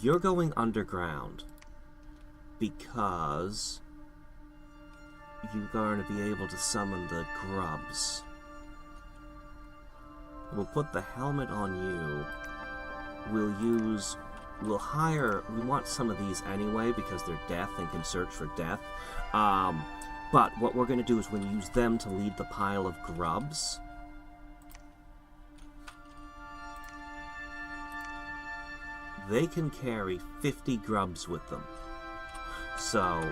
[SPEAKER 1] You're going underground. because you're going to be able to summon the grubs. We'll put the helmet on you. We'll hire, we want some of these anyway because they're death and can search for death. But what we're going to do is we're going to use them to lead the pile of grubs. They can carry 50 grubs with them. So,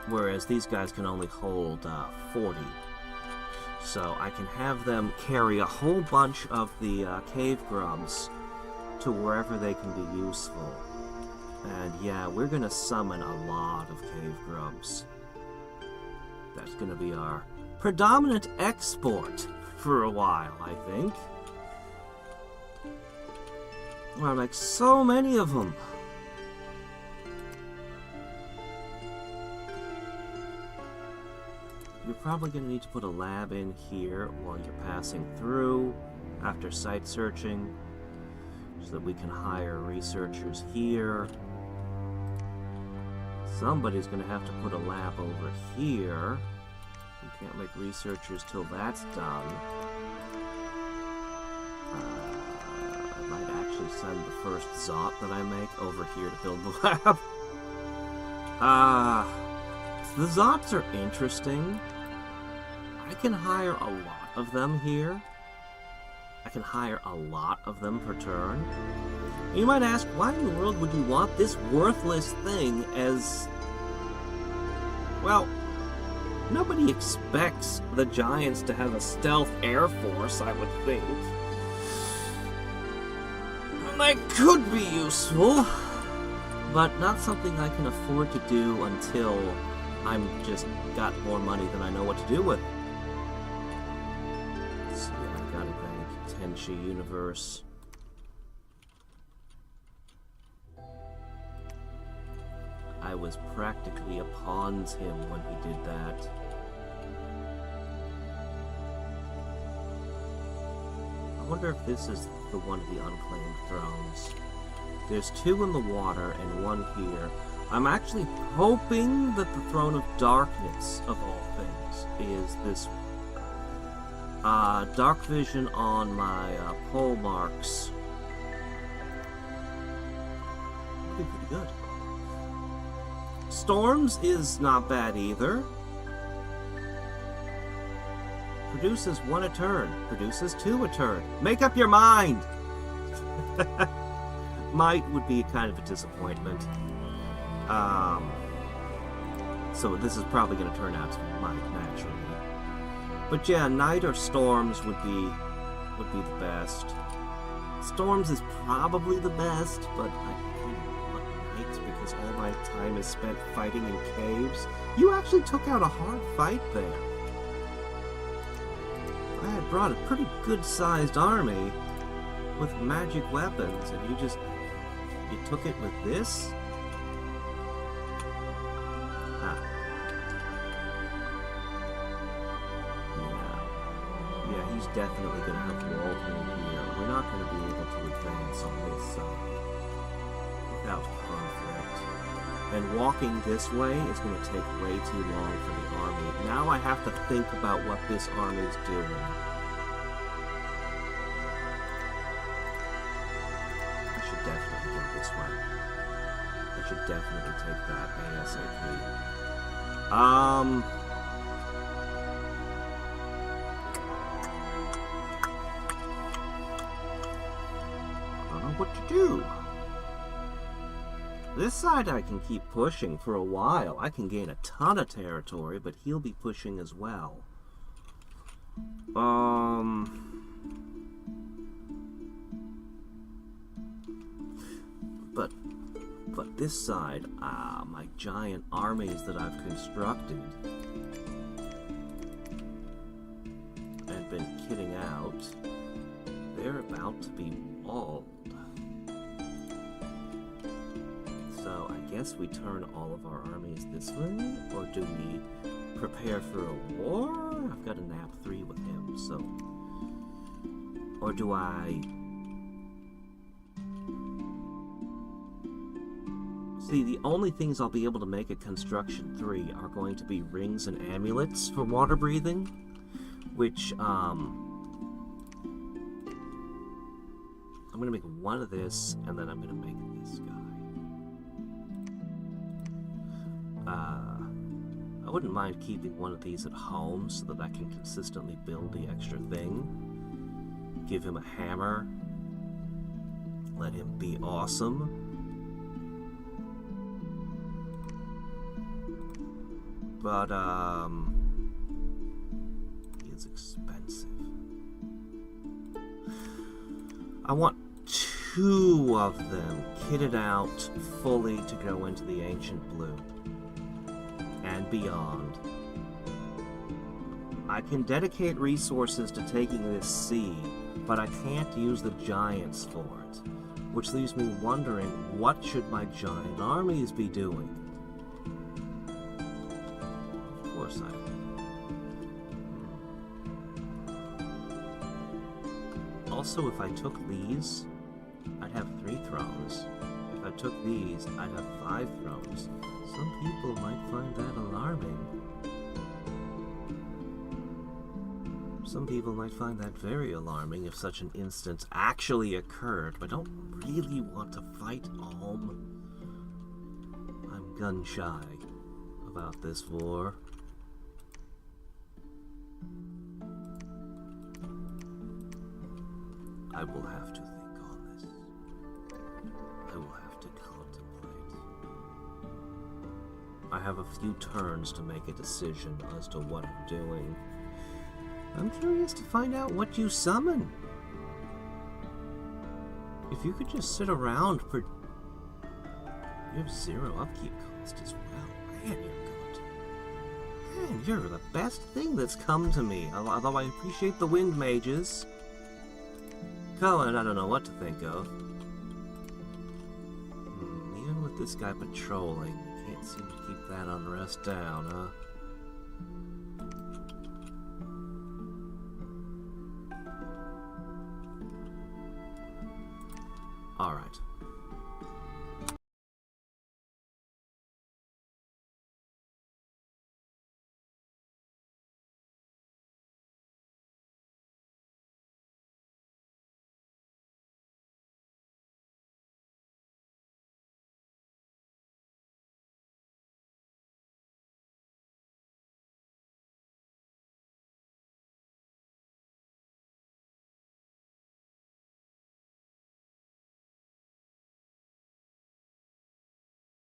[SPEAKER 1] whereas these guys can only hold 40. So I can have them carry a whole bunch of the cave grubs to wherever they can be useful. And yeah, we're going to summon a lot of cave grubs. That's going to be our predominant export for a while, I think. Well, like so many of them. You're probably going to need to put a lab in here while you're passing through after site searching so that we can hire researchers here. Somebody's going to have to put a lab over here. We can't make researchers till that's done. I might actually send the first Zot that I make over here to build the lab. The Zots are interesting. I can hire a lot of them here. I can hire a lot of them per turn. You might ask, why in the world would you want this worthless thing as... Well, nobody expects the Giants to have a stealth air force, I would think. That could be useful, but not something I can afford to do until I'm just got more money than I know what to do with. So yeah, I gotta thank Tenchi Universe. I was practically a pawn to him when he did that. I wonder if this is the one of the unclaimed thrones. There's 2 in the water and 1 here. I'm actually hoping that the Throne of Darkness, of all things, is this dark vision on my pole marks. Pretty good. Storms is not bad either. Produces 1 a turn. Produces 2 a turn. Make up your mind! Might would be kind of a disappointment. So this is probably going to turn out to be might, naturally. But yeah, night or storms would be the best. Storms is probably the best, but I kind of want night because all my time is spent fighting in caves. You actually took out a hard fight there. I had brought a pretty good-sized army with magic weapons, and you took it with this? Huh. Yeah, he's definitely going to have walled me here. We're not going to be able to advance on this side without conflict. And walking this way is going to take way too long for the army. Now I have to think about what this army is doing. I should definitely go this way. I should definitely take that ASAP. I don't know what to do. This side I can keep pushing for a while. I can gain a ton of territory, but he'll be pushing as well. But this side, my giant armies that I've constructed and been kitting out, they're about to be walled. So I guess we turn all of our armies this way, or do we prepare for a war? I've got a nap 3 with him, so... Or do I See, the only things I'll be able to make at Construction 3 are going to be rings and amulets for water breathing, which, I'm going to make one of this, and then I'm going to make this guy. I wouldn't mind keeping one of these at home so that I can consistently build the extra thing. Give him a hammer. Let him be awesome. But, he is expensive. I want 2 of them kitted out fully to go into the Ancient Blue and beyond. I can dedicate resources to taking this sea, but I can't use the giants for it, which leaves me wondering, what should my giant armies be doing? Of course Also, if I took these, I'd have 3 thrones. If I took these, I'd have 5 thrones. Some people might find that alarming. Some people might find that very alarming if such an instance actually occurred, but I don't really want to fight Ulm. I'm gun-shy about this war. I will have to think on this. I will have to contemplate. I have a few turns to make a decision as to what I'm doing. I'm curious to find out what you summon. If you could just sit around for... You have 0 upkeep cost as well. Man, you're good. Man, you're the best thing that's come to me. Although I appreciate the wind mages. Cohen, I don't know what to think of. Even with this guy patrolling, I can't seem to keep that unrest down, huh? Alright.